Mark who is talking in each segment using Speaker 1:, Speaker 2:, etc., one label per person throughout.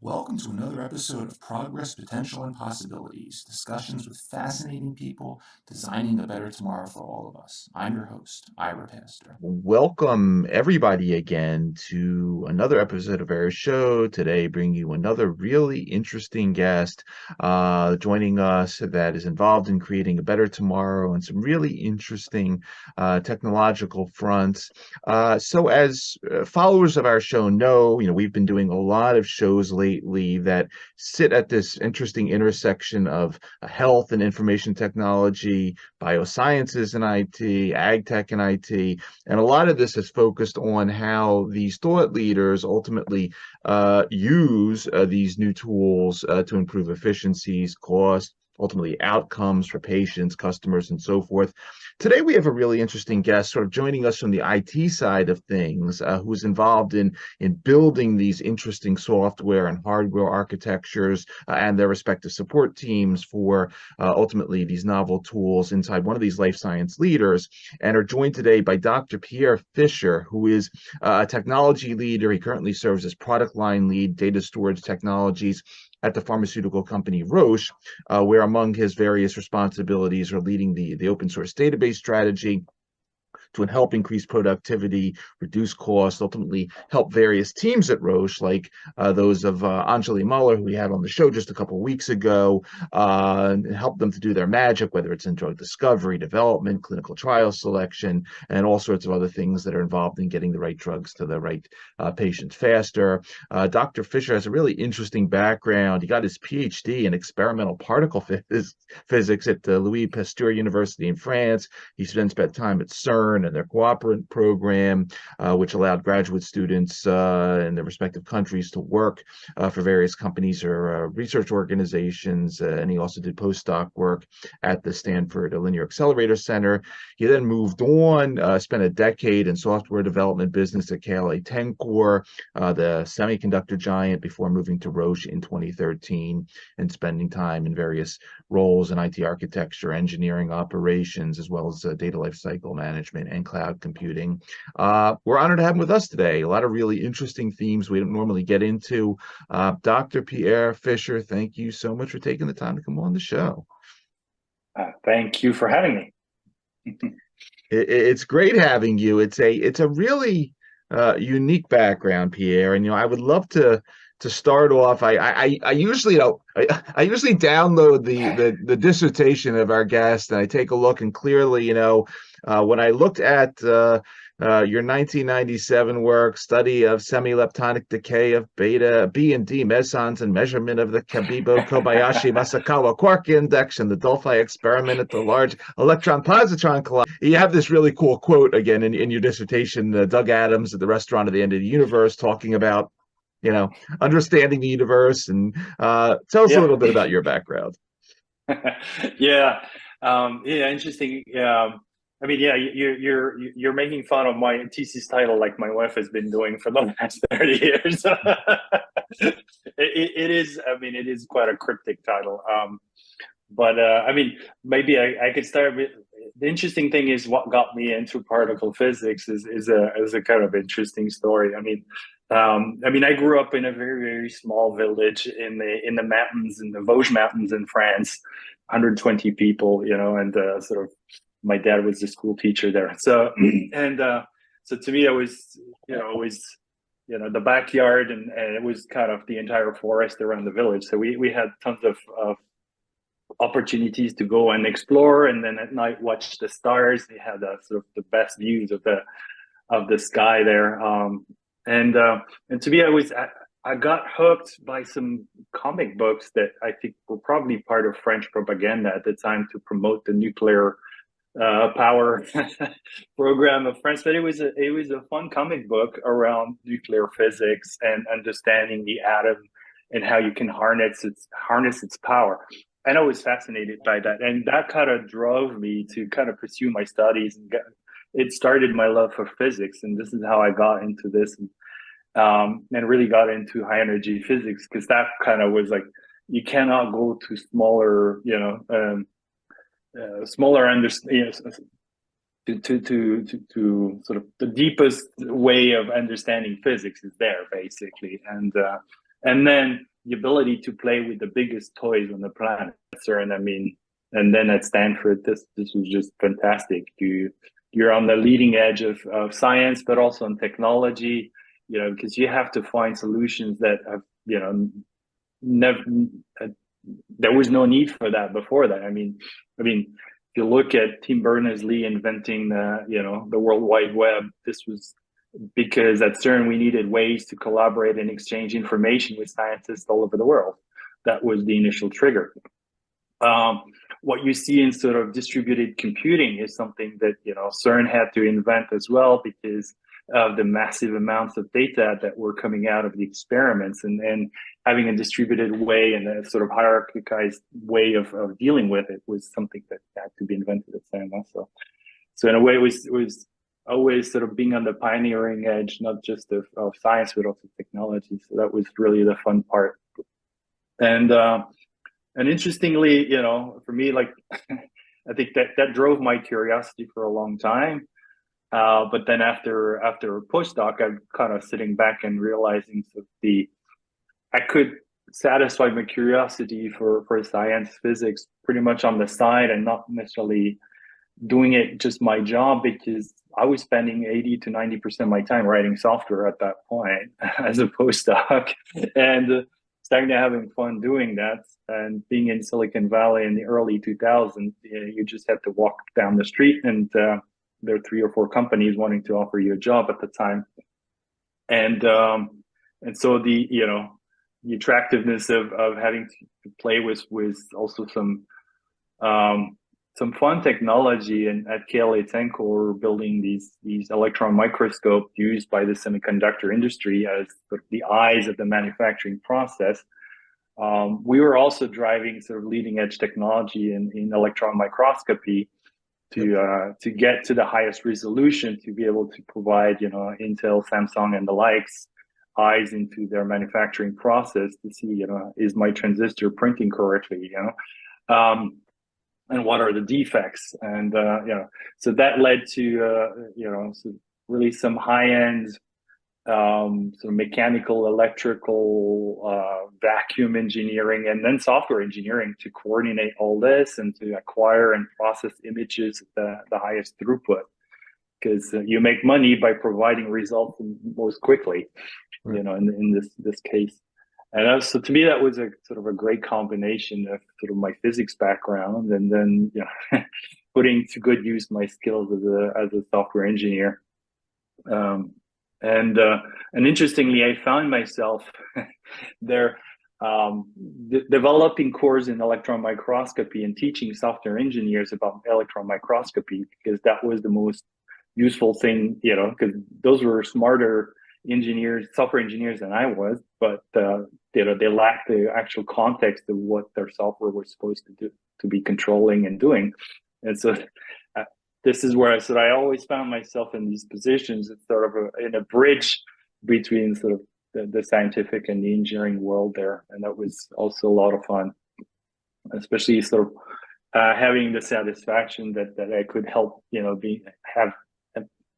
Speaker 1: Welcome to another episode of Progress, Potential, and Possibilities, discussions with fascinating people designing a better tomorrow for all of us. I'm your host, Ira Pasteur.
Speaker 2: Welcome, everybody, again to another episode of our show. Today, bringing you another really interesting guest joining us that is involved in creating a better tomorrow and some really interesting technological fronts. So as followers of our show know, we've been doing a lot of shows lately that sit at this interesting intersection of health and information technology, biosciences and IT, ag tech and IT. And a lot of this is focused on how these thought leaders ultimately use these new tools to improve efficiencies, cost, ultimately outcomes for patients, customers, and so forth. Today, we have a really interesting guest sort of joining us from the IT side of things, who's involved in building these interesting software and hardware architectures and their respective support teams for ultimately these novel tools inside one of these life science leaders, and are joined today by Dr. Pierre Fischer, who is a technology leader. He currently serves as product line lead, data storage technologies at the pharmaceutical company Roche, where among his various responsibilities are leading the open source database strategy to help increase productivity, reduce costs, ultimately help various teams at Roche, like those of Anjali Muller, who we had on the show just a couple of weeks ago, and help them to do their magic, whether it's in drug discovery, development, clinical trial selection, and all sorts of other things that are involved in getting the right drugs to the right patients faster. Dr. Fischer has a really interesting background. He got his Ph.D. in experimental particle physics at the Louis Pasteur University in France. He then spent time at CERN and their cooperant program, which allowed graduate students in their respective countries to work for various companies or research organizations. And he also did postdoc work at the Stanford Linear Accelerator Center. He then moved on, spent a decade in software development business at KLA-Tencor, the semi-conductor giant, before moving to Roche in 2013 and spending time in various roles in IT architecture, engineering operations, as well as data lifecycle management and cloud computing. We're honored to have him with us today. A lot of really interesting themes we don't normally get into. Dr. Pierre Fischer, thank you so much for taking the time to come on the show.
Speaker 3: Thank you for having me.
Speaker 2: It's great having you. It's a really unique background, Pierre, and I would love to start off. I usually I usually download the dissertation of our guest, and I take a look, and clearly, when I looked at your 1997 work, study of semi-leptonic decay of beta, B and D mesons and measurement of the Kabibo-Kobayashi-Masakawa quark index and the Delphi experiment at the Large Electron Positron Collider. You have this really cool quote again in your dissertation, Doug Adams at the Restaurant at the End of the Universe, talking about understanding the universe. And tell us a little bit about your background.
Speaker 3: Interesting. I mean, you're making fun of my thesis title, like my wife has been doing for the last 30 years. It is. I mean, it is quite a cryptic title. But I mean, maybe I could start with the interesting thing is what got me into particle physics is a kind of interesting story. I mean, I grew up in a very, very small village in the mountains, in the Vosges Mountains in France, 120 people, and sort of my dad was the school teacher there. So so to me, it was the backyard, and it was kind of the entire forest around the village. So we had tons of opportunities to go and explore, and then at night watch the stars. They had sort of the best views of the sky there. And to me, I got hooked by some comic books that I think were probably part of French propaganda at the time to promote the nuclear power program of France. But it was a fun comic book around nuclear physics and understanding the atom and how you can harness its power. And I was fascinated by that, and that kind of drove me to kind of pursue my studies, and it started my love for physics. And this is how I got into this, and really got into high energy physics, because that kind of was like, you cannot go to smaller, to sort of the deepest way of understanding physics is there, basically. And then the ability to play with the biggest toys on the planet, CERN. I mean, and then at Stanford, this was just fantastic. You're on the leading edge of science, but also in technology, because you have to find solutions that have, never, there was no need for that before that. I mean, if you look at Tim Berners-Lee inventing the World Wide Web, this was because at CERN we needed ways to collaborate and exchange information with scientists all over the world. That was the initial trigger. What you see in sort of distributed computing is something that CERN had to invent as well, because of the massive amounts of data that were coming out of the experiments, and having a distributed way and a sort of hierarchized way of dealing with it was something that had to be invented at CERN also. So in a way, it was always sort of being on the pioneering edge, not just of science, but also technology. So that was really the fun part. And interestingly, for me, like, I think that drove my curiosity for a long time. But then after a postdoc, I'm kind of sitting back and realizing I could satisfy my curiosity for science, physics pretty much on the side, and not necessarily doing it just my job, because I was spending 80 to 90% of my time writing software at that point as a postdoc, and starting to having fun doing that. And being in Silicon Valley in the early 2000s, you just had to walk down the street, and there are 3 or 4 companies wanting to offer you a job at the time. And so the attractiveness of having to play with also some fun technology. And at KLA-Tencor, we're building these electron microscopes used by the semiconductor industry as the eyes of the manufacturing process. We were also driving sort of leading edge technology in electron microscopy to get to the highest resolution, to be able to provide Intel, Samsung, and the likes eyes into their manufacturing process to see is my transistor printing correctly, and what are the defects. And so that led to so really some high-end sort of mechanical, electrical, vacuum engineering, and then software engineering to coordinate all this and to acquire and process images at the highest throughput, because you make money by providing results most quickly, right. In this case. And so to me, that was a sort of a great combination of sort of my physics background, and then putting to good use my skills as a software engineer. And interestingly, I found myself there developing courses in electron microscopy and teaching software engineers about electron microscopy, because that was the most useful thing, because those were smarter engineers, software engineers than I was, but they lacked the actual context of what their software was supposed to do, to be controlling and doing. And so this is where I always found myself in these positions. It's sort of in a bridge between sort of the scientific and the engineering world there. And that was also a lot of fun, especially sort of having the satisfaction that I could help,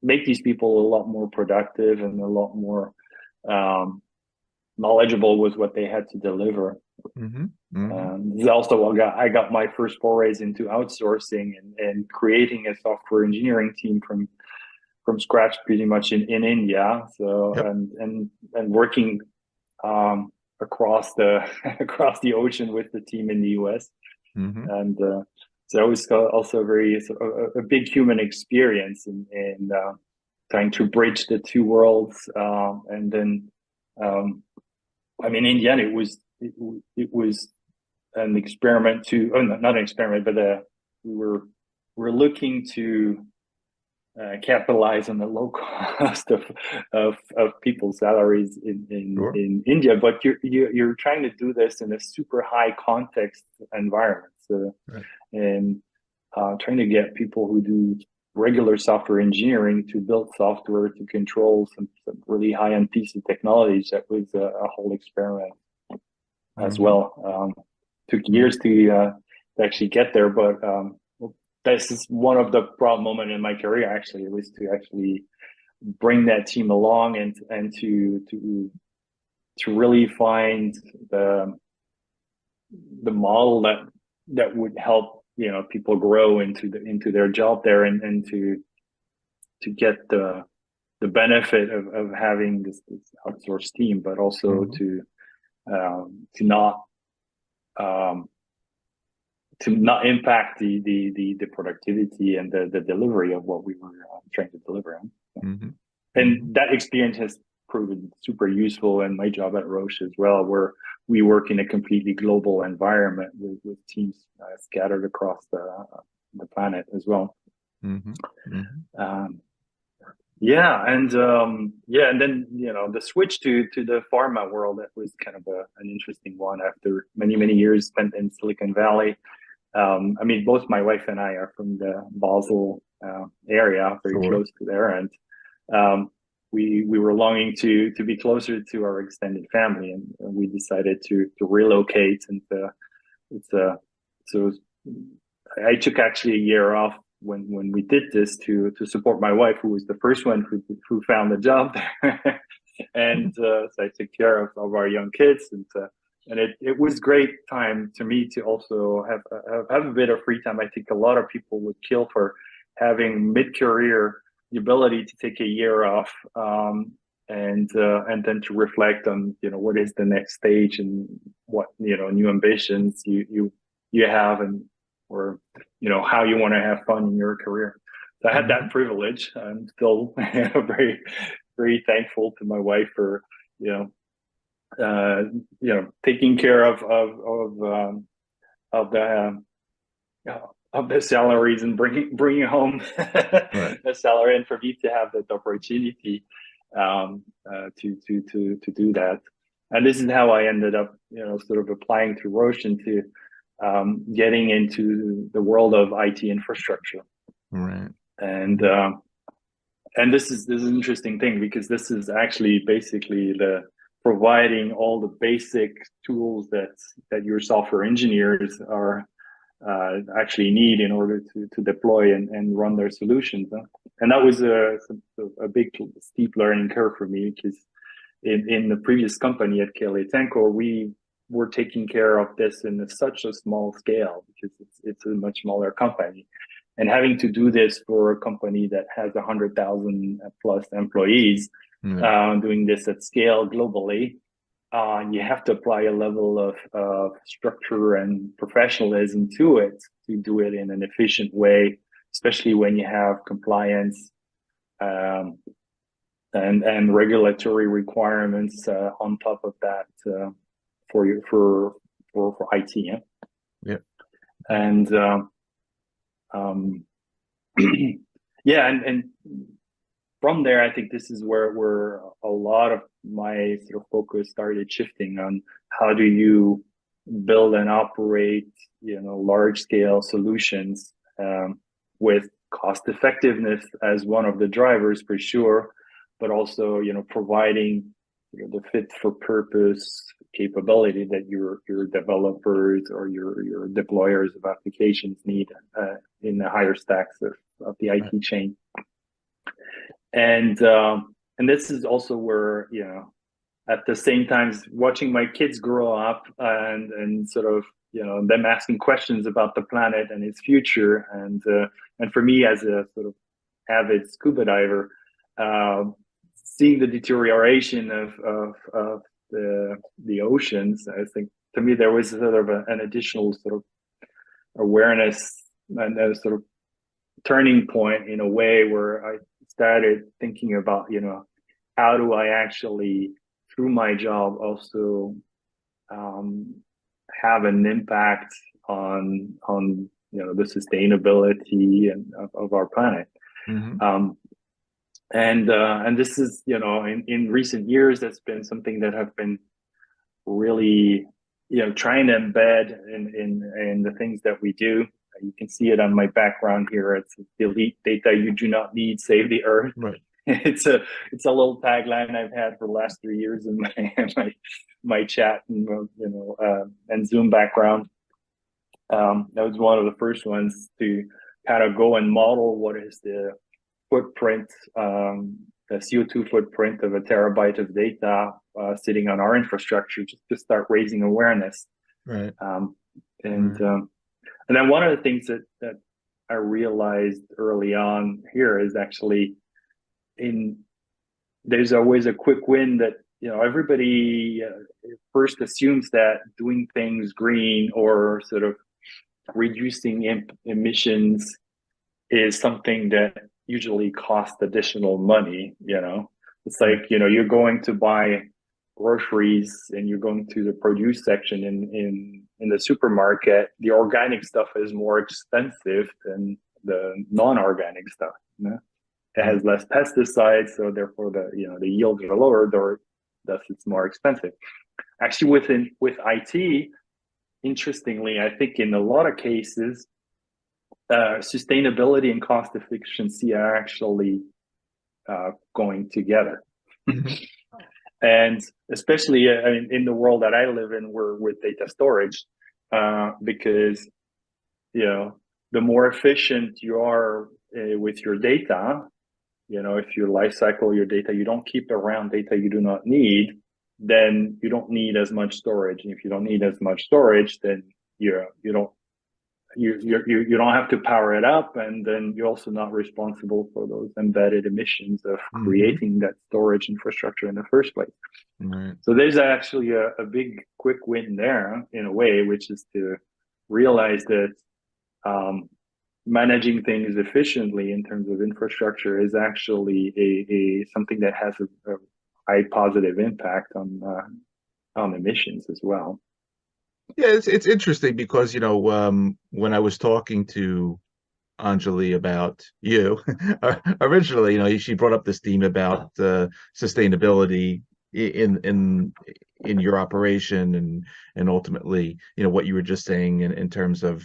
Speaker 3: make these people a lot more productive and a lot more knowledgeable with what they had to deliver. Mm-hmm. Mm-hmm. This is also I got my first forays into outsourcing and creating a software engineering team from scratch, pretty much in India. So yep. and working across the ocean with the team in the US. And so it was also very sort of a big human experience in trying to bridge the two worlds. And then, I mean, in the end, it was an experiment to, oh, not an experiment, but we were looking to capitalize on the low cost of people's salaries in India, but you're trying to do this in a super high context environment. So, and trying to get people who do regular software engineering to build software to control some really high-end piece of technology, that was a whole experiment as well. Took years to actually get there, but this is one of the proud moments in my career. Actually, it was to actually bring that team along and to really find the model that would help people grow into their job there, and to get the benefit of having this outsourced team, but also to not impact the productivity and the delivery of what we were trying to deliver on. And that experience has proven super useful in my job at Roche as well, where we work in a completely global environment with teams scattered across the planet as well. And then the switch to the pharma world, that was kind of an interesting one after many years spent in Silicon Valley. I mean, both my wife and I are from the Basel area, very close to there, and we were longing to be closer to our extended family, and we decided to relocate. And so I took actually a year off when we did this to support my wife, who was the first one who found a job there. And so I took care of our young kids, and it was great time to me to also have a bit of free time. I think a lot of people would kill for having mid-career the ability to take a year off, and then to reflect on what is the next stage, and what new ambitions you have, and or how you want to have fun in your career. So I had that privilege. I'm still very, very thankful to my wife for taking care of the salaries and bringing home the salary, and for me to have that opportunity to do that. And this is how I ended up sort of applying to Roche, into getting into the world of IT infrastructure. And this is an interesting thing, because this is actually basically providing all the basic tools that your software engineers are actually need in order to deploy and run their solutions. And that was a big steep learning curve for me, because in the previous company at KLA-Tencor, we were taking care of this in such a small scale, because it's a much smaller company. And having to do this for a company that has 100,000 plus employees, doing this at scale globally, you have to apply a level of structure and professionalism to it, to do it in an efficient way, especially when you have compliance and regulatory requirements on top of that for IT. And and from there, I think this is where a lot of my sort of focus started shifting on how do you build and operate, large scale solutions with cost effectiveness as one of the drivers for sure, but also providing the fit for purpose capability that your developers or your deployers of applications need in the higher stacks of the IT chain. And this is also where at the same time watching my kids grow up and sort of them asking questions about the planet and its future, and for me as a sort of avid scuba diver, seeing the deterioration of the oceans, I think to me there was sort of an additional sort of awareness and a sort of turning point in a way where I started thinking about, how do I actually, through my job, also have an impact on the sustainability of our planet. And this is, in recent years, that's been something that have been really, trying to embed in the things that we do. You can see it on my background here. It's delete data you do not need, save the earth.
Speaker 2: Right.
Speaker 3: It's a little tagline I've had for the last 3 years in my chat and Zoom background. That was one of the first ones to kind of go and model what is the footprint, the CO2 footprint of a terabyte of data sitting on our infrastructure, just to start raising awareness.
Speaker 2: Right.
Speaker 3: And then one of the things that I realized early on here is actually there's always a quick win that, everybody first assumes that doing things green or sort of reducing emissions is something that usually costs additional money. It's like, you're going to buy groceries and you're going to the produce section in the supermarket. The organic stuff is more expensive than the non-organic stuff. It has less pesticides, so therefore the yields are lower, or thus it's more expensive. Actually, with IT, interestingly, I think in a lot of cases, sustainability and cost efficiency are actually going together. And especially in the world that I live in, we're with data storage, because the more efficient you are with your data, if you lifecycle your data, you don't keep around data you do not need, then you don't need as much storage. And if you don't need as much storage, then you don't have to power it up, and then you're also not responsible for those embedded emissions of creating that storage infrastructure in the first place.
Speaker 2: Right.
Speaker 3: So there's actually a big quick win there in a way, which is to realize that managing things efficiently in terms of infrastructure is actually a something that has a high positive impact on emissions as well.
Speaker 2: Yeah, it's interesting because when I was talking to Anjali about you originally, she brought up this theme about sustainability in your operation and ultimately what you were just saying in terms of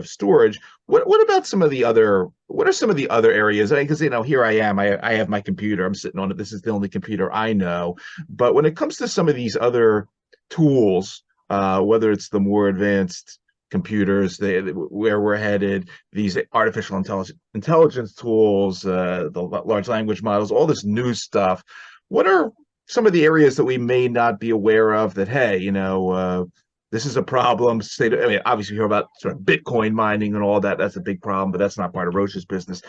Speaker 2: storage. What about some of the other? What are some of the other areas? Because here I am. I have my computer. I'm sitting on it. This is the only computer I know. But when it comes to some of these other tools, whether it's the more advanced computers, where we're headed, these artificial intelligence tools, the large language models, all this new stuff. What are some of the areas that we may not be aware of that, hey, this is a problem? Obviously we hear about sort of Bitcoin mining and all that. That's a big problem, but that's not part of Roche's business.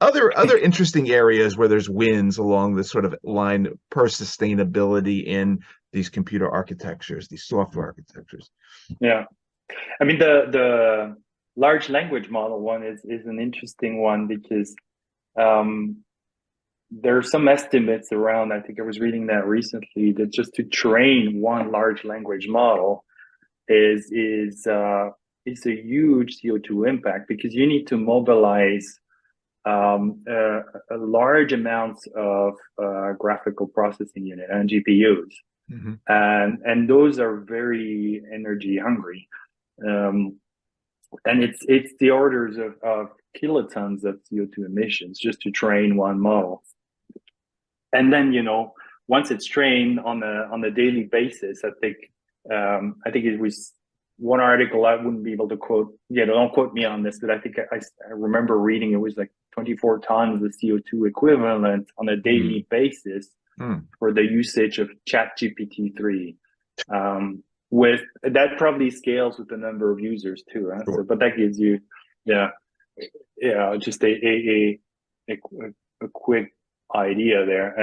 Speaker 2: Other interesting areas where there's wins along this sort of line per sustainability in these computer architectures, these software architectures.
Speaker 3: Yeah. The large language model one is an interesting one because there are some estimates around, I think I was reading that recently, that just to train one large language model is a huge CO2 impact, because you need to mobilize a large amounts of graphical processing unit and GPUs. And those are very energy hungry. And it's the orders of kilotons of CO2 emissions just to train one model. And then, once it's trained on a daily basis, I think it was one article, I wouldn't be able to quote, don't quote me on this, but I think I remember reading it was like 24 tons of CO2 equivalent on a daily basis for the usage of ChatGPT-3. With that probably scales with the number of users too. Huh?
Speaker 2: Sure.
Speaker 3: So, but that gives you, just a quick idea there.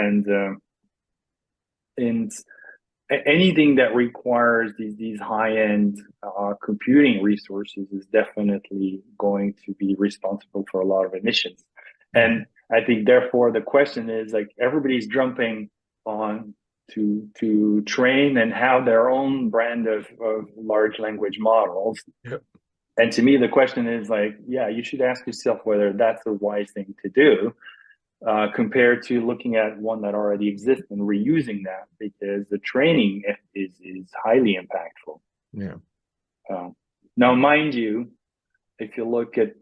Speaker 3: And anything that requires these high-end computing resources is definitely going to be responsible for a lot of emissions. And I think therefore the question is, like, everybody's jumping on to train and have their own brand of large language models.
Speaker 2: Yep.
Speaker 3: And to me, the question is, like, yeah, you should ask yourself whether that's a wise thing to do, compared to looking at one that already exists and reusing that, because the training is highly impactful.
Speaker 2: Yeah.
Speaker 3: Now, mind you, if you look at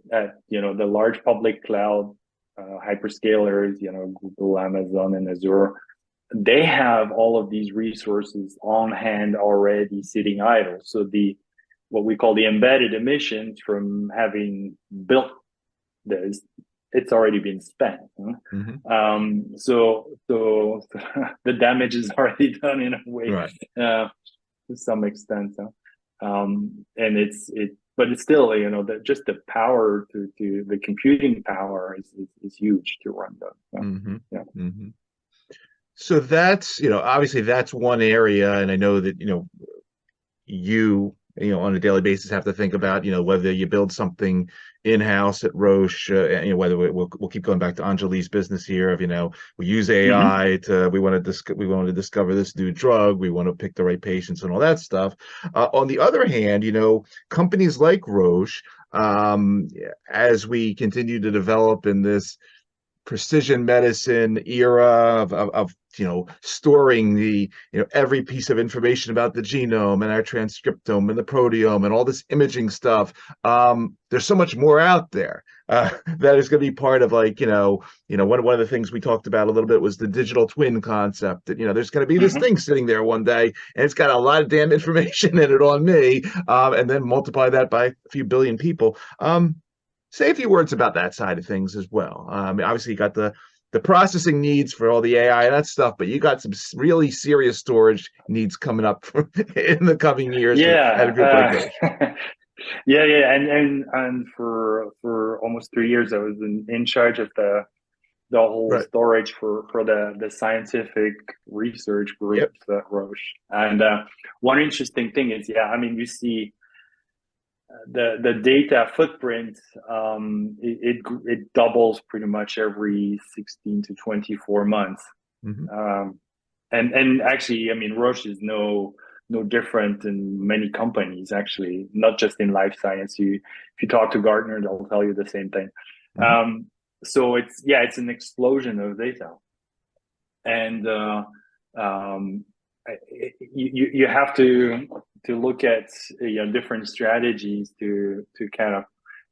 Speaker 3: the large public cloud hyperscalers, Google, Amazon, and Azure, they have all of these resources on hand already sitting idle. So what we call the embedded emissions from having built this, it's already been spent. So the damage is already done in a way,
Speaker 2: right.
Speaker 3: To some extent. And but it's still, just the power to the computing power is huge to run them.
Speaker 2: So that's, obviously that's one area, and I know that, you on a daily basis have to think about, whether you build something in-house at Roche, whether we'll keep going back to Anjali's business here of, we use AI we want to discover this new drug, we want to pick the right patients and all that stuff. On the other hand, companies like Roche, as we continue to develop in this precision medicine era of storing the every piece of information about the genome and our transcriptome and the proteome and all this imaging stuff, there's so much more out there that is going to be part of, like, one of the things we talked about a little bit was the digital twin concept, that there's going to be this thing sitting there one day and it's got a lot of damn information in it on me, and then multiply that by a few billion people. Say a few words about that side of things as well. Obviously, you got the processing needs for all the AI and that stuff, but you got some really serious storage needs coming up in the coming years. At a group like Roche.
Speaker 3: Yeah, and for almost 3 years, I was in charge of the whole storage for the scientific research groups at Roche. And one interesting thing is, you see the data footprint, it doubles pretty much every 16 to 24 months. And actually, Roche is no different than many companies, actually, not just in life science. If you talk to Gartner, they'll tell you the same thing. So it's an explosion of data, and you have to look at different strategies to kind of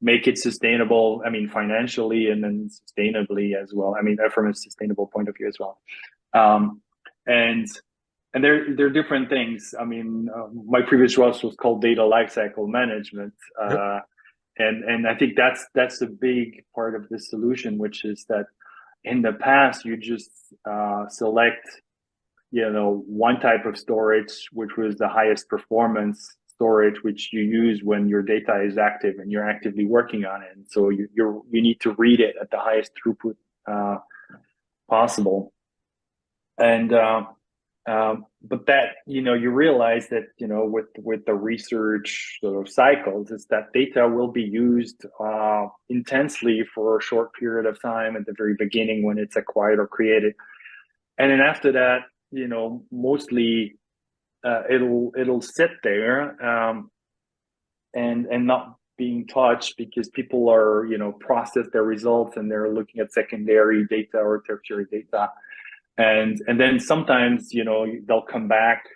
Speaker 3: make it sustainable. Financially, and then sustainably as well. From a sustainable point of view as well. And there are different things. My previous role was called data lifecycle management, and I think that's a big part of the solution, which is that in the past you just select one type of storage, which was the highest performance storage, which you use when your data is active and you're actively working on it. And so you need to read it at the highest throughput possible. And but that you realize that with the research sort of cycles, is that data will be used intensely for a short period of time at the very beginning when it's acquired or created, and then after that, mostly it'll sit there and not being touched, because people are process their results and they're looking at secondary data or tertiary data, and then sometimes they'll come back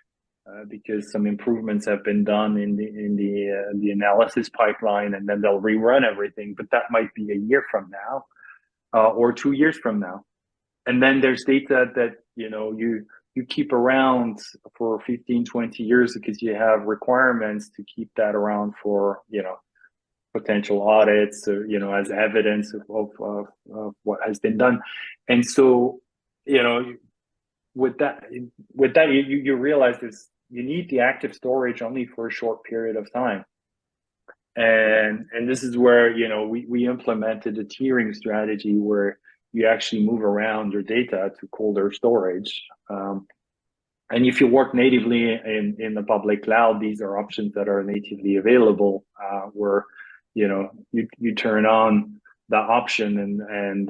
Speaker 3: because some improvements have been done in the analysis pipeline, and then they'll rerun everything, but that might be a year from now or 2 years from now. And then there's data that you keep around for 15, 20 years because you have requirements to keep that around for potential audits, or as evidence of what has been done. And so with that you realize this, you need the active storage only for a short period of time. And this is where we implemented a tiering strategy where you actually move around your data to colder storage. And if you work natively in the public cloud, these are options that are natively available, where you turn on the option and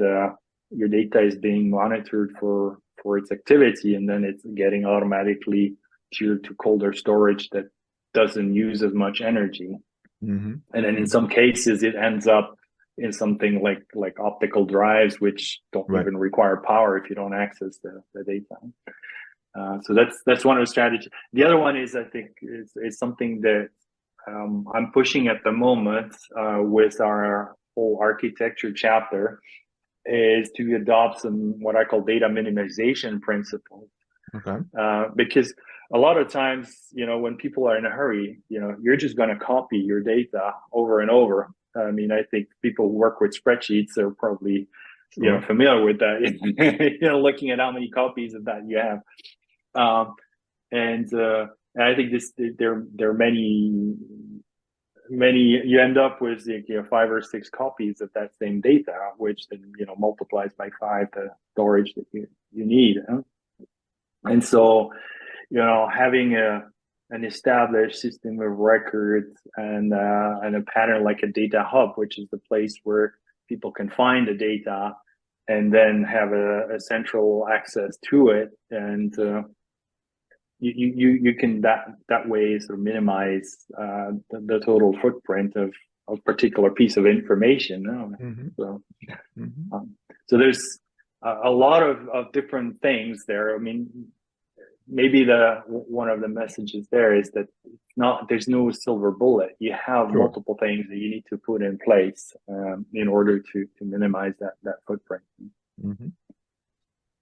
Speaker 3: your data is being monitored for its activity, and then it's getting automatically tiered to colder storage that doesn't use as much energy. And then in some cases, it ends up in something like optical drives, which don't even require power if you don't access the data. So that's one of the strategies. The other one is, I think, is something that I'm pushing at the moment with our whole architecture chapter, is to adopt some what I call data minimization principles. Because a lot of times, when people are in a hurry, you're just going to copy your data over and over. I mean, I think people who work with spreadsheets are probably familiar with that. Looking at how many copies of that you have. And I think there are many. You end up with 5 or 6 copies of that same data, which then multiplies by 5 the storage that you need. And so, having an established system of records and a pattern like a data hub, which is the place where people can find the data and then have a central access to it, and you can that way sort of minimize the total footprint of a particular piece of information. So there's a lot of different things there. I mean, maybe one of the messages there is that there's no silver bullet. You have multiple things that you need to put in place in order to minimize that footprint.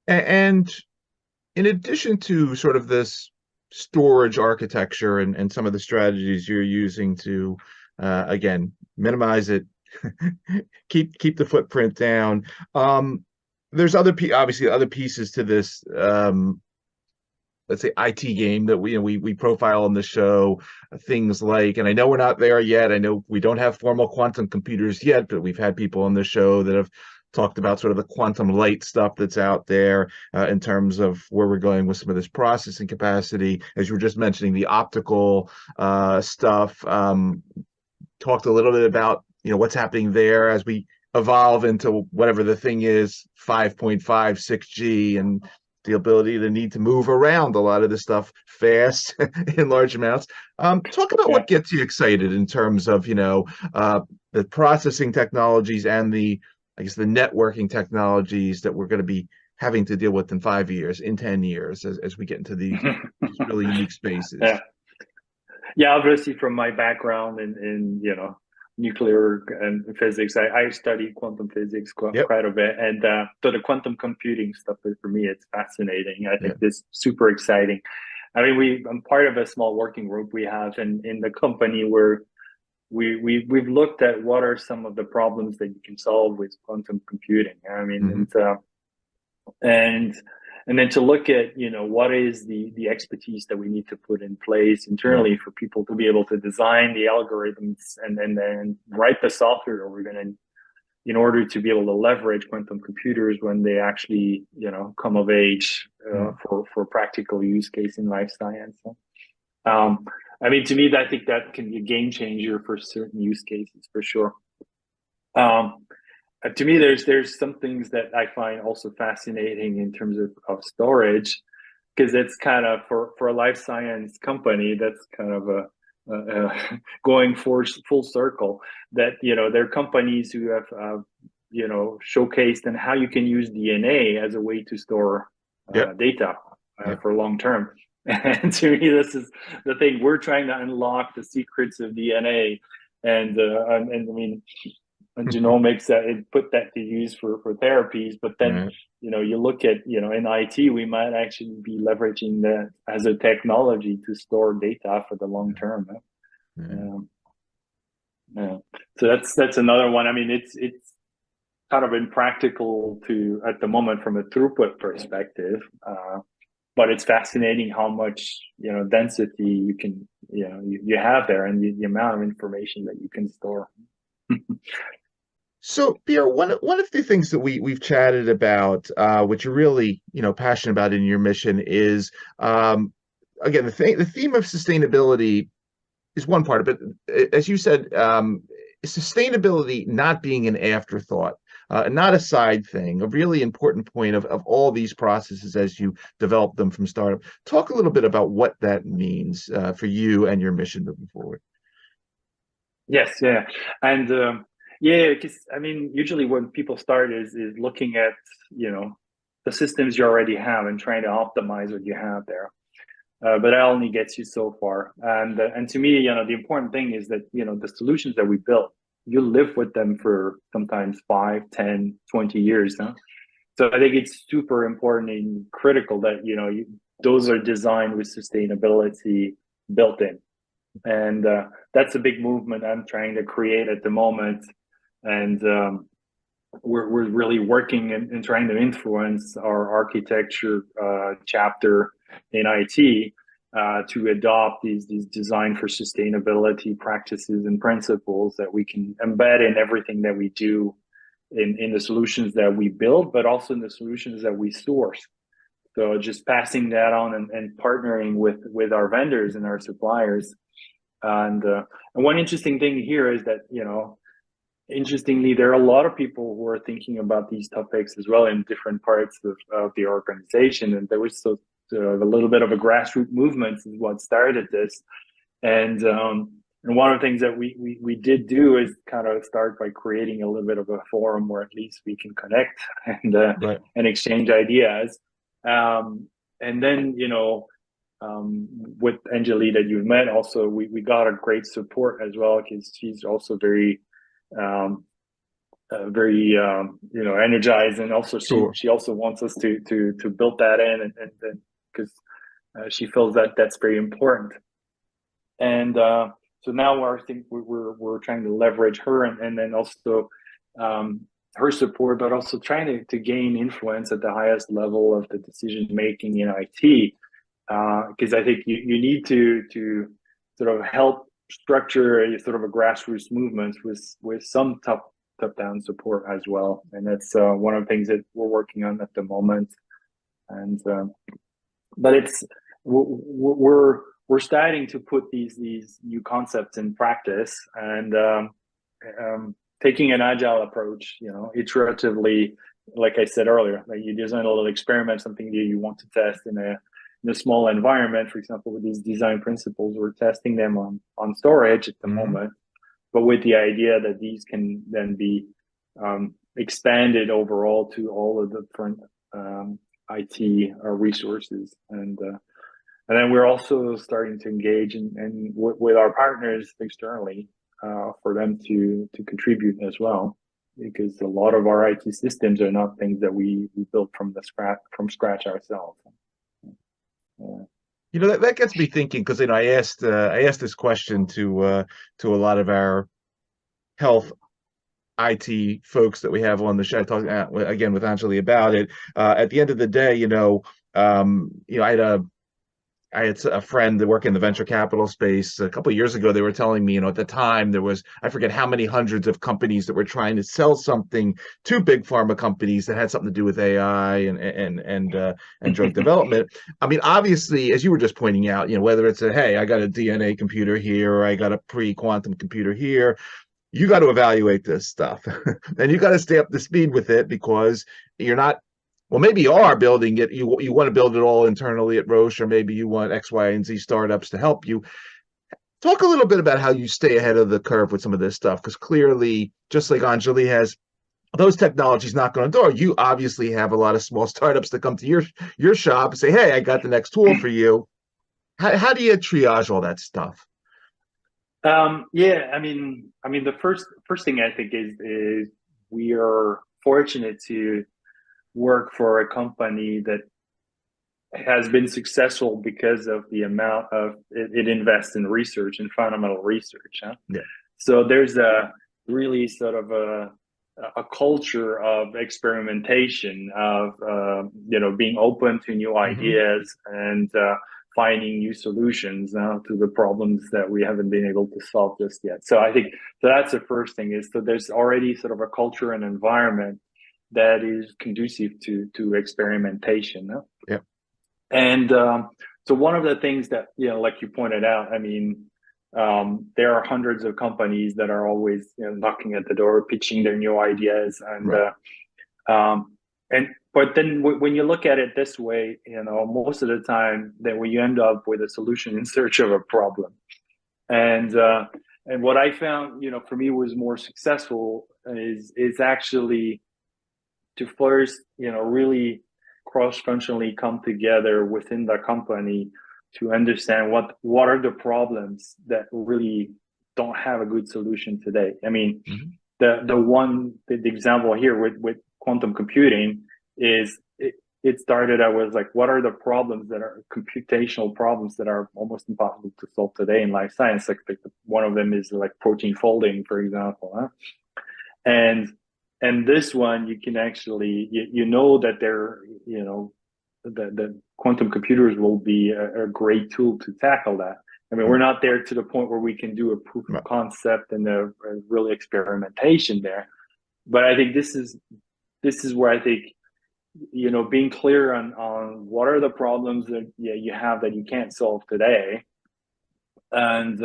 Speaker 2: And in addition to sort of this storage architecture and some of the strategies you're using to, again, minimize it, keep the footprint down, there's obviously other pieces to this, let's say, IT game that we profile on the show. Things like, and I know we're not there yet, I know we don't have formal quantum computers yet, but we've had people on the show that have talked about sort of the quantum light stuff that's out there in terms of where we're going with some of this processing capacity. As you were just mentioning, the optical stuff. Talked a little bit about what's happening there as we evolve into whatever the thing is, 5.5, 6G, and the ability to need to move around a lot of this stuff fast in large amounts. Talk about what gets you excited in terms of the processing technologies and the networking technologies that we're going to be having to deal with in 5 years, in 10 years, as we get into these really unique spaces.
Speaker 3: Obviously, from my background in nuclear and physics, I studied quantum physics quite a bit, and so the quantum computing stuff, for me, it's fascinating. I think it's super exciting. I mean, I'm part of a small working group we have in the company where we've looked at what are some of the problems that you can solve with quantum computing. I mean, and then to look at what is the expertise that we need to put in place internally for people to be able to design the algorithms and then write the software we're going to, in order to be able to leverage quantum computers when they actually come of age for practical use case in life science. I mean, to me, I think that can be a game changer for certain use cases, for sure. To me, there's some things that I find also fascinating in terms of storage, because it's kind of for a life science company, that's kind of a going full circle. That there are companies who have showcased and how you can use DNA as a way to store data for long term. And to me, this is the thing. We're trying to unlock the secrets of DNA, and I mean, and genomics, and put that to use for therapies. But then, you look at, in IT, we might actually be leveraging that as a technology to store data for the long term. So that's another one. I mean, it's kind of impractical at the moment from a throughput perspective. But it's fascinating how much density you can you have there, and the amount of information that you can store.
Speaker 2: So, Pierre, one of the things that we've chatted about, which you're really, passionate about in your mission is, again, the theme of sustainability is one part of it. As you said, sustainability not being an afterthought, not a side thing, a really important point of all these processes as you develop them from startup. Talk a little bit about what that means for you and your mission moving forward.
Speaker 3: Yes, yeah, and yeah, because I mean, usually when people start is looking at the systems you already have and trying to optimize what you have there. But that only gets you so far. And to me, the important thing is that the solutions that we built, you live with them for sometimes 5, 10, 20 years. Huh? So I think it's super important and critical that those are designed with sustainability built in. And that's a big movement I'm trying to create at the moment. And we're really working and trying to influence our architecture chapter in IT to adopt these design for sustainability practices and principles that we can embed in everything that we do in the solutions that we build, but also in the solutions that we source. So just passing that on and partnering with our vendors and our suppliers. And one interesting thing here is that, interestingly, there are a lot of people who are thinking about these topics as well in different parts of the organization. And there was a little bit of a grassroots movement is what started this. And one of the things that we did do is kind of start by creating a little bit of a forum where at least we can connect and
Speaker 2: Right.
Speaker 3: and exchange ideas. And then, with Anjali that you've met, also we got a great support as well because she's also very energized, and also
Speaker 2: Sure.
Speaker 3: she also wants us to build that in and because she feels that that's very important. And so now I think we're trying to leverage her and then also her support, but also trying to gain influence at the highest level of the decision making in IT. Because I think you need to sort of help structure a sort of a grassroots movement with some top down support as well, and that's one of the things that we're working on at the moment. And but it's we're starting to put these new concepts in practice and taking an agile approach, iteratively. Like I said earlier, like you design a little experiment, something that you want to test in a small environment. For example, with these design principles, we're testing them on storage at the moment, but with the idea that these can then be expanded overall to all of the different IT resources. And then we're also starting to engage and with our partners externally for them to contribute as well, because a lot of our IT systems are not things that we built from scratch ourselves.
Speaker 2: That gets me thinking because I asked this question to a lot of our health IT folks that we have on the show. I talked again with Anjali about it. At the end of the day, I had a friend that worked in the venture capital space a couple of years ago. They were telling me, at the time there was, I forget how many hundreds of companies that were trying to sell something to big pharma companies that had something to do with AI and drug development. I mean, obviously, as you were just pointing out, whether it's hey, I got a DNA computer here, or I got a pre-quantum computer here, you got to evaluate this stuff and you got to stay up to speed with it because you're not. Well, maybe you are building it. You want to build it all internally at Roche, or maybe you want X, Y, and Z startups to help you. Talk a little bit about how you stay ahead of the curve with some of this stuff, because clearly, just like Anjali has those technologies knock on the door, you obviously have a lot of small startups that come to your shop and say, "Hey, I got the next tool for you." How do you triage all that stuff?
Speaker 3: Yeah, I mean, the first thing I think is we are fortunate to work for a company that has been successful because of the amount of it invests in research and fundamental research. Huh?
Speaker 2: Yeah.
Speaker 3: So there's a really sort of a culture of experimentation, of being open to new ideas and finding new solutions now to the problems that we haven't been able to solve just yet. So I think so that's the first thing, is that there's already sort of a culture and environment that is conducive to experimentation. No?
Speaker 2: Yeah.
Speaker 3: And so one of the things that, you know, like you pointed out, I mean, there are hundreds of companies that are always, you know, knocking at the door, pitching their new ideas, and but then when you look at it this way, you know, most of the time, then when you end up with a solution in search of a problem, and what I found, you know, for me was more successful is actually to first, you know, really cross-functionally come together within the company to understand what are the problems that really don't have a good solution today. I mean, the example here with quantum computing is it started out with like, what are the problems that are computational problems that are almost impossible to solve today in life science? Like one of them is like protein folding, for example, huh? And this one, you can actually, you know that they're, you know, the quantum computers will be a great tool to tackle that. I mean, we're not there to the point where we can do a proof of concept and a real experimentation there. But I think this is where I think, you know, being clear on what are the problems that you have that you can't solve today, and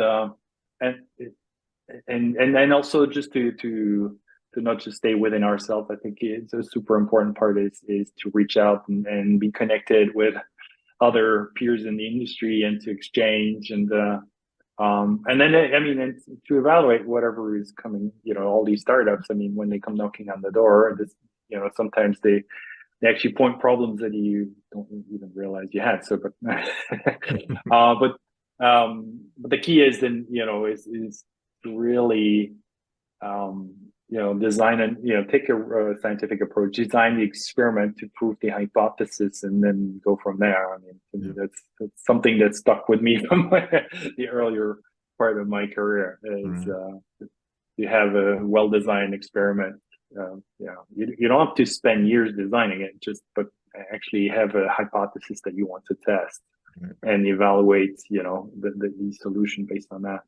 Speaker 3: then also just to not just stay within ourselves. I think it's a super important part is to reach out and be connected with other peers in the industry and to exchange and then I mean, and to evaluate whatever is coming, you know, all these startups. I mean, when they come knocking on the door, this, you know, sometimes they actually point problems that you don't even realize you had. So, but but the key is then, you know, is to really you know, design and, you know, take a scientific approach, design the experiment to prove the hypothesis, and then go from there. I mean, to me, that's something that stuck with me from the earlier part of my career. Is you have a well-designed experiment. You don't have to spend years designing it, but actually have a hypothesis that you want to test and evaluate, you know, the solution based on that.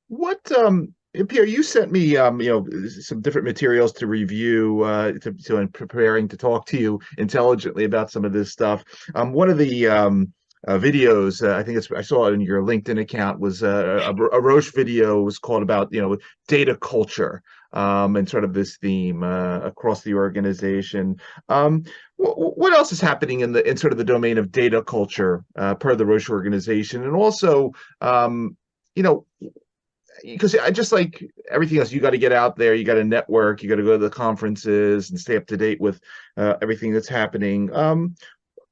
Speaker 2: What Pierre, you sent me you know, some different materials to review so in preparing to talk to you intelligently about some of this stuff. One of the videos, I think I saw it in your LinkedIn account, was a Roche video, was called about, you know, data culture, and sort of this theme across the organization. What else is happening in sort of the domain of data culture per the Roche organization, and also you know, because I just like everything else, you got to get out there, you got to network, you got to go to the conferences and stay up to date with everything that's happening.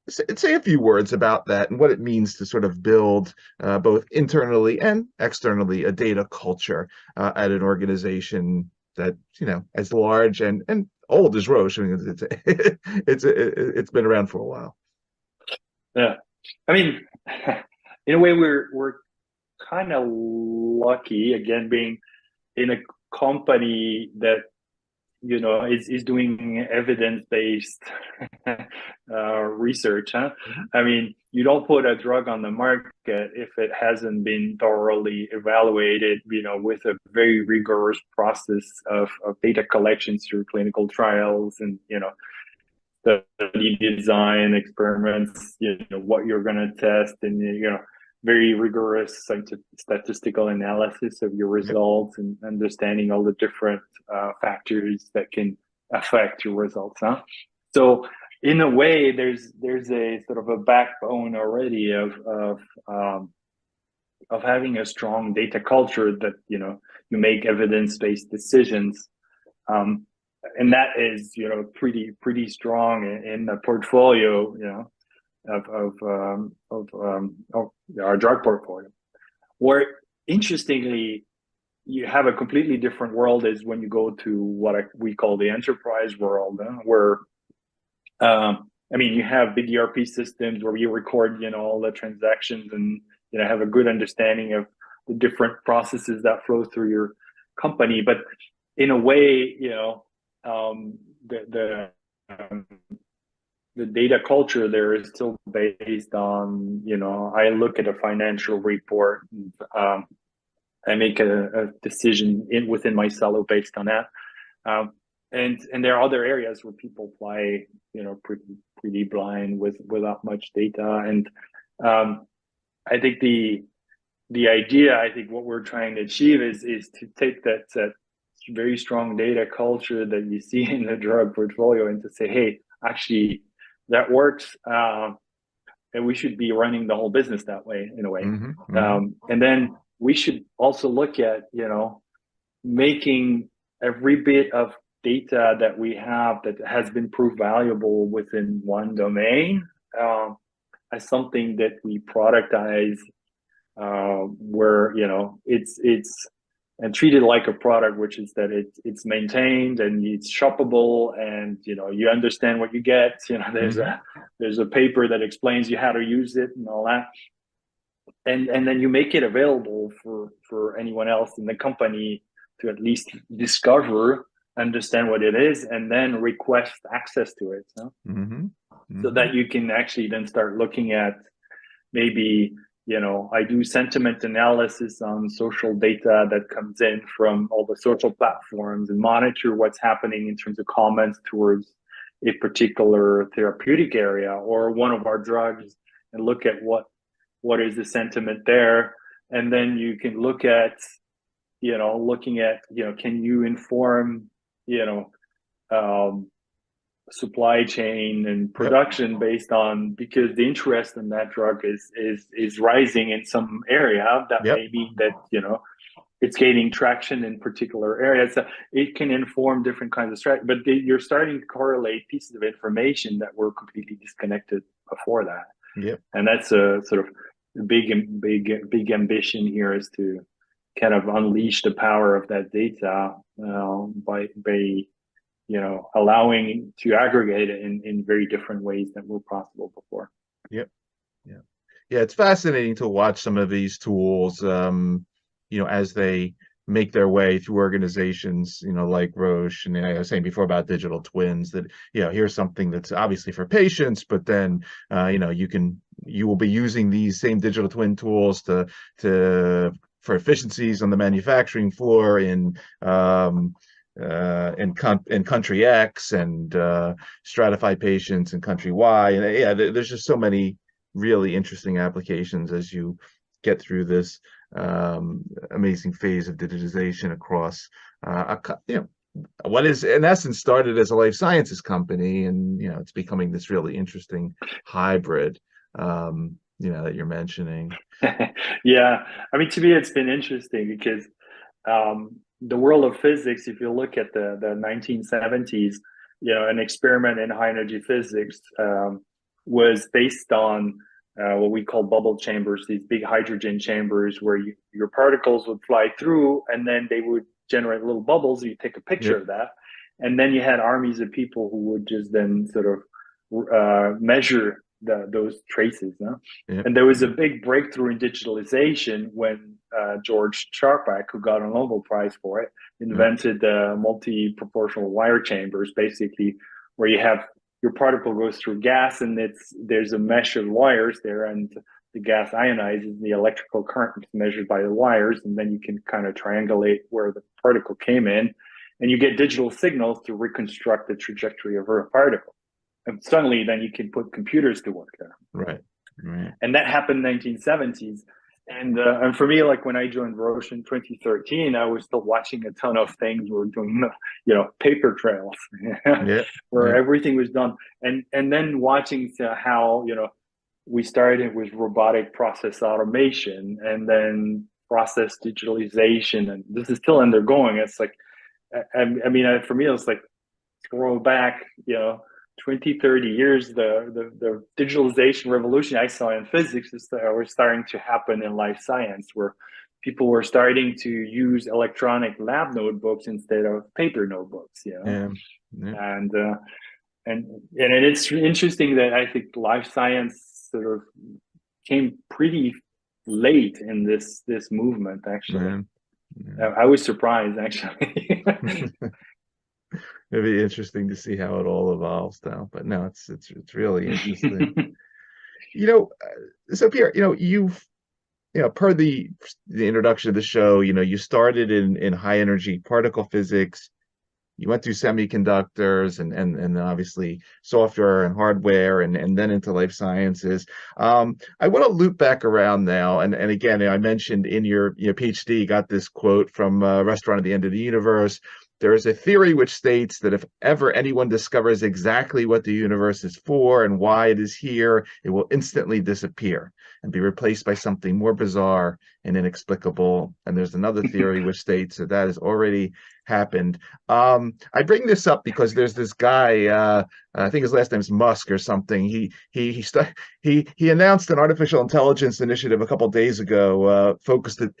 Speaker 2: Say a few words about that and what it means to sort of build both internally and externally a data culture at an organization that, you know, as large and old as Roche. I mean, it's been around for a while.
Speaker 3: Yeah, I mean, in a way, we're kind of lucky, again, being in a company that, you know, is doing evidence-based research, huh? I mean, you don't put a drug on the market if it hasn't been thoroughly evaluated, you know, with a very rigorous process of data collections through clinical trials and, you know, study design, experiments, you know, what you're going to test, and, you know, very rigorous statistical analysis of your results and understanding all the different factors that can affect your results, huh? So in a way, there's a sort of a backbone already of having a strong data culture that, you know, you make evidence-based decisions. And that is, you know, pretty strong in the portfolio, you know, of our drug portfolio. Where interestingly, you have a completely different world is when you go to what we call the enterprise world, where I mean, you have big ERP systems where you record, you know, all the transactions and, you know, have a good understanding of the different processes that flow through your company. But in a way, you know, the data culture there is still based on, I look at a financial report, and, I make a decision within my silo based on that. And there are other areas where people fly, pretty blind without much data. And I think the idea, I think what we're trying to achieve is to take that very strong data culture that you see in the drug portfolio and to say, hey, actually that works, and we should be running the whole business that way, in a way. And then we should also look at, making every bit of data that we have that has been proved valuable within one domain as something that we productize, where it's and treated like a product, which is that it's maintained and it's shoppable, and you understand what you get. There's a paper that explains you how to use it and all that, and then you make it available for anyone else in the company to at least discover, understand what it is, and then request access to it. So that you can actually then start looking at, maybe, I do sentiment analysis on social data that comes in from all the social platforms and monitor what's happening in terms of comments towards a particular therapeutic area or one of our drugs, and look at what is the sentiment there. And then you can look at, can you inform, supply chain and production based on, because the interest in that drug is rising in some area, that may mean that it's gaining traction in particular areas. So it can inform different kinds of strategy, but you're starting to correlate pieces of information that were completely disconnected before that. And that's a sort of big ambition here, is to kind of unleash the power of that data by allowing to aggregate it in very different ways that were possible before.
Speaker 2: Yeah, it's fascinating to watch some of these tools, as they make their way through organizations, like Roche. And I was saying before about digital twins, that here's something that's obviously for patients, but then you will be using these same digital twin tools for efficiencies on the manufacturing floor in country X, and stratify patients in country Y. And there's just so many really interesting applications as you get through this amazing phase of digitization across what is in essence started as a life sciences company, and it's becoming this really interesting hybrid that you're mentioning.
Speaker 3: Yeah, I mean, to me it's been interesting because the world of physics, if you look at the 1970s, an experiment in high energy physics was based on what we call bubble chambers, these big hydrogen chambers where your particles would fly through, and then they would generate little bubbles. You take a picture of that, and then you had armies of people who would just then sort of measure those traces. And there was a big breakthrough in digitalization when George Charpak, who got a Nobel Prize for it, invented multi-proportional wire chambers, basically, where you have your particle goes through gas, and there's a mesh of wires there, and the gas ionizes, the electrical current is measured by the wires, and then you can kind of triangulate where the particle came in, and you get digital signals to reconstruct the trajectory of a particle. And suddenly then you can put computers to work there.
Speaker 2: Right.
Speaker 3: And that happened in the 1970s. And for me, like when I joined Roche in 2013, I was still watching a ton of things. We were doing, paper trails where everything was done. And then watching how, we started with robotic process automation, and then process digitalization. And this is still undergoing. It's like, I mean, for me, it's like scroll back, 20, 30 years, the digitalization revolution I saw in physics was starting to happen in life science, where people were starting to use electronic lab notebooks instead of paper notebooks. And it's interesting that I think life science sort of came pretty late in this movement, actually. I was surprised, actually.
Speaker 2: It'd be interesting to see how it all evolves now. But no, it's really interesting. So Pierre, per the introduction of the show, you started in high energy particle physics. You went through semiconductors and then obviously software and hardware and then into life sciences. I want to loop back around now. And again, I mentioned in your PhD, you got this quote from Restaurant at the End of the Universe. There is a theory which states that if ever anyone discovers exactly what the universe is for and why it is here, it will instantly disappear and be replaced by something more bizarre and inexplicable. And there's another theory which states that that has already happened. I bring this up because there's this guy, I think his last name's Musk or something. He announced an artificial intelligence initiative a couple of days ago, focused at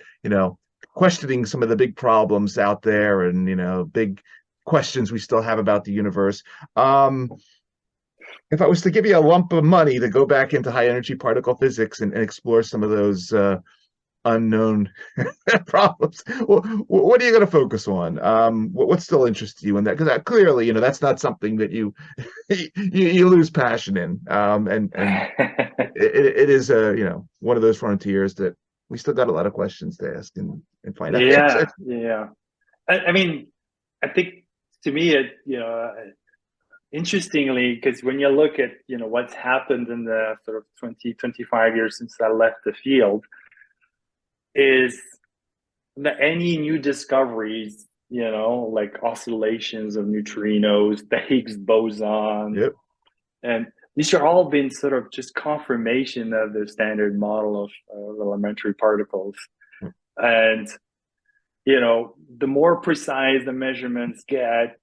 Speaker 2: questioning some of the big problems out there and big questions we still have about the universe. If I was to give you a lump of money to go back into high energy particle physics and explore some of those unknown problems, well, what are you going to focus on? What still interests you in that? Because clearly, that's not something that you lose passion in, and it is one of those frontiers that we still got a lot of questions to ask and find out.
Speaker 3: Yeah. I mean, I think to me, interestingly, because when you look at what's happened in the sort of 25 years since I left the field, is that any new discoveries, like oscillations of neutrinos, the Higgs boson,
Speaker 2: yep.
Speaker 3: And these are all been sort of just confirmation of the standard model of elementary particles. And the more precise the measurements get,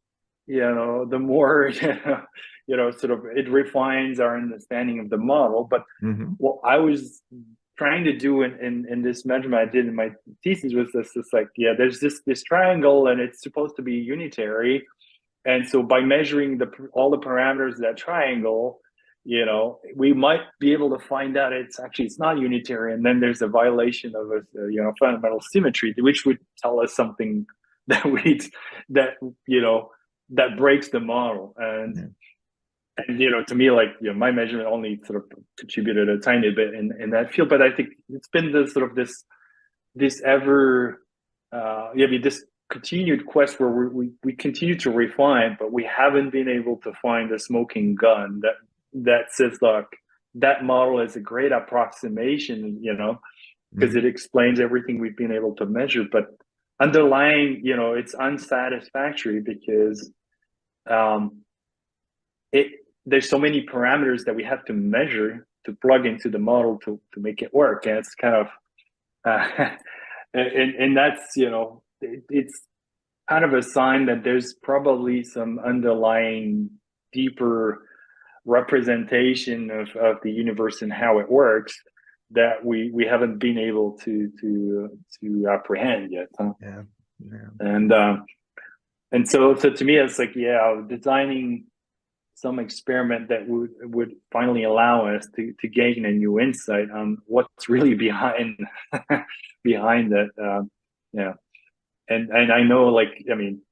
Speaker 3: the more sort of it refines our understanding of the model. But what I was trying to do in this measurement I did in my thesis was this like, there's this triangle and it's supposed to be unitary. And so by measuring all the parameters of that triangle, we might be able to find out it's not unitary. And then there's a violation of a fundamental symmetry, which would tell us something that that breaks the model. And to me, like, my measurement only sort of contributed a tiny bit in that field. But I think it's been the sort of this ever, this continued quest where we continue to refine, but we haven't been able to find a smoking gun that says, look, that model is a great approximation, because it explains everything we've been able to measure. But underlying, it's unsatisfactory because there's so many parameters that we have to measure to plug into the model to make it work. And it's kind of, and that's, it's kind of a sign that there's probably some underlying deeper representation of the universe and how it works that we haven't been able to apprehend yet. Huh?
Speaker 2: Yeah.
Speaker 3: And so to me, it's like, designing some experiment that would finally allow us to gain a new insight on what's really behind that. And I know, like, I mean,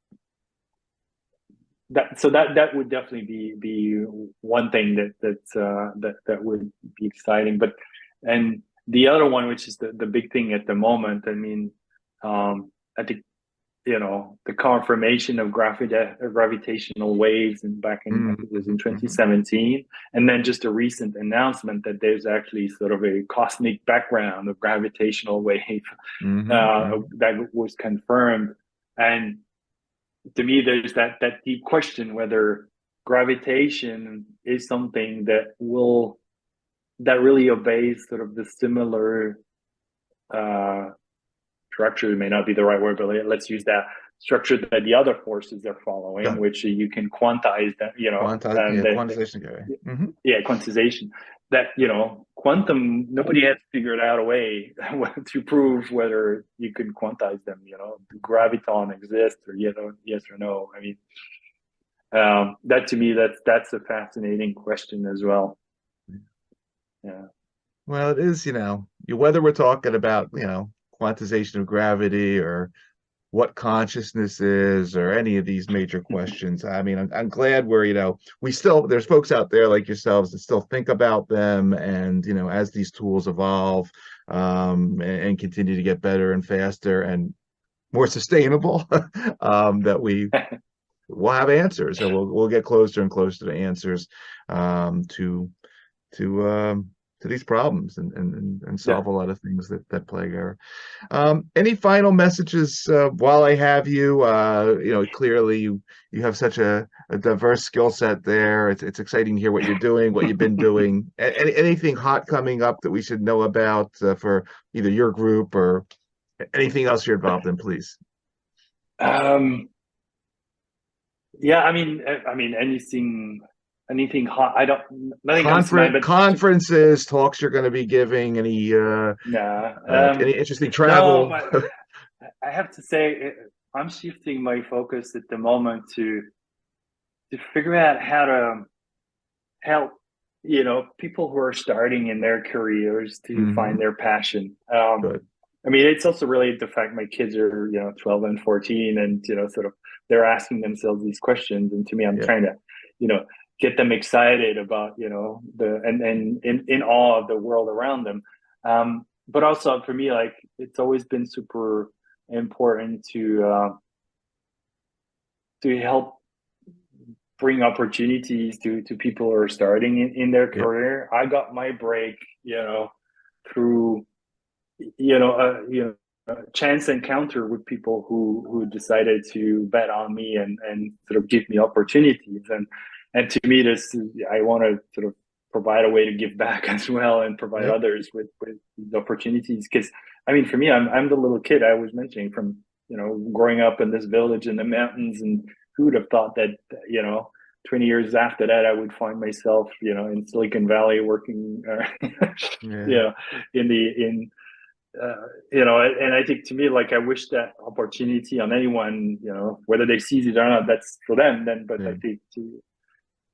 Speaker 3: that would definitely be one thing that would be exciting. But and the other one, which is the big thing at the moment, I mean, I think the confirmation of gravitational waves and back in, I think it was in 2017, and then just a recent announcement that there's actually sort of a cosmic background of gravitational wave that was confirmed. And to me, there's that deep question whether gravitation is something that really obeys sort of the similar structure. It may not be the right word, but let's use that structure that the other forces are following, which you can quantize that,
Speaker 2: quantization.
Speaker 3: Quantization. That, quantum, nobody has figured out a way to prove whether you can quantize them, do graviton exist or yes or no. I mean, that to me, that's a fascinating question as well. Yeah.
Speaker 2: Well, it is, whether we're talking about, quantization of gravity or what consciousness is or any of these major questions. I mean, I'm glad we're, there's folks out there like yourselves that still think about them, and as these tools evolve, and continue to get better and faster and more sustainable, that we'll have answers, and we'll get closer and closer to answers, to these problems, and solve a lot of things that plague our. Any final messages while I have you? Clearly you have such a diverse skill set there. It's exciting to hear what you're doing, what you've been doing. Anything hot coming up that we should know about for either your group or anything else you're involved in, please?
Speaker 3: Yeah, I mean, anything hot. Nothing comes to mind, but
Speaker 2: conferences, talks you're going to be giving, any interesting travel?
Speaker 3: No, but I have to say, I'm shifting my focus at the moment to figure out how to help, people who are starting in their careers to find their passion.
Speaker 2: Good.
Speaker 3: I mean, it's also really the fact my kids are, 12 and 14, and, sort of they're asking themselves these questions. And to me, I'm trying to, get them excited about, and in awe of the world around them. But also for me, like, it's always been super important to help bring opportunities to people who are starting in their career. I got my break, through, a chance encounter with people who decided to bet on me and sort of give me opportunities. And to me, I want to sort of provide a way to give back as well, and provide others with these opportunities. Because I mean, for me, I'm the little kid I was mentioning from, growing up in this village in the mountains, and who would have thought that, 20 years after that, I would find myself, in Silicon Valley working, and I think, to me, like, I wish that opportunity on anyone, whether they seize it or not, that's for them then. But I think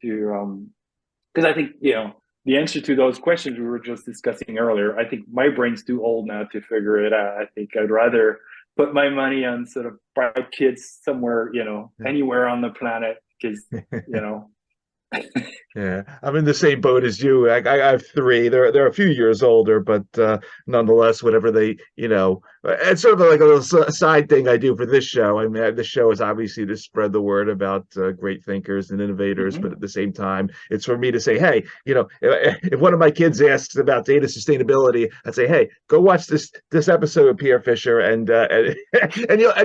Speaker 3: because I think, the answer to those questions we were just discussing earlier, I think my brain's too old now to figure it out. I think I'd rather put my money on sort of bright kids somewhere, anywhere on the planet, because,
Speaker 2: Yeah, I'm in the same boat as you. I have three. They're a few years older, but nonetheless, whatever they, it's sort of like a little side thing I do for this show. I mean, this show is obviously to spread the word about great thinkers and innovators, but at the same time, it's for me to say, hey, if one of my kids asks about data sustainability, I'd say, hey, go watch this episode of Pierre Fischer, and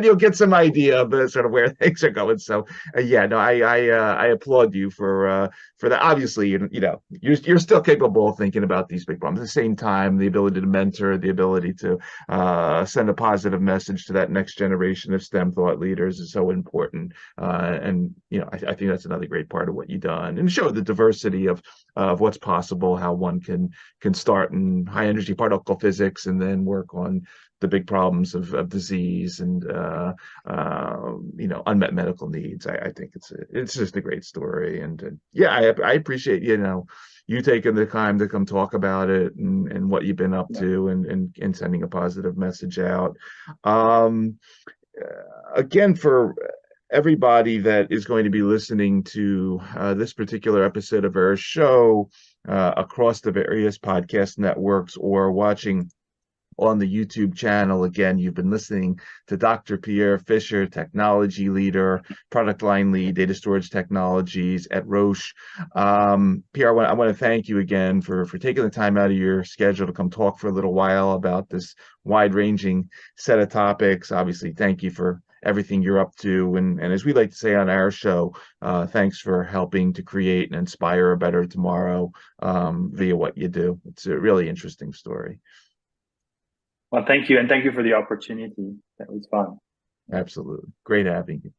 Speaker 2: you'll get some idea of sort of where things are going. So I applaud you for that. Obviously, you're still capable of thinking about these big problems. At the same time, the ability to mentor, the ability to send a positive message to that next generation of STEM thought leaders is so important. And I think that's another great part of what you've done, and show the diversity of what's possible, how one can start in high energy particle physics and then work on the big problems of disease and unmet medical needs. I think it's just a great story, and I appreciate you taking the time to come talk about it, and what you've been up to, and sending a positive message out. Again, for everybody that is going to be listening to this particular episode of our show across the various podcast networks, or watching on the YouTube channel, again, you've been listening to Dr. Pierre Fischer, technology leader, product line lead, data storage technologies at Roche. Pierre, I want to thank you again for taking the time out of your schedule to come talk for a little while about this wide-ranging set of topics. Obviously, thank you for everything you're up to, and as we like to say on our show, thanks for helping to create and inspire a better tomorrow via what you do. It's a really interesting story.
Speaker 3: Well, thank you, and thank you for the opportunity. That was fun.
Speaker 2: Absolutely. Great having you.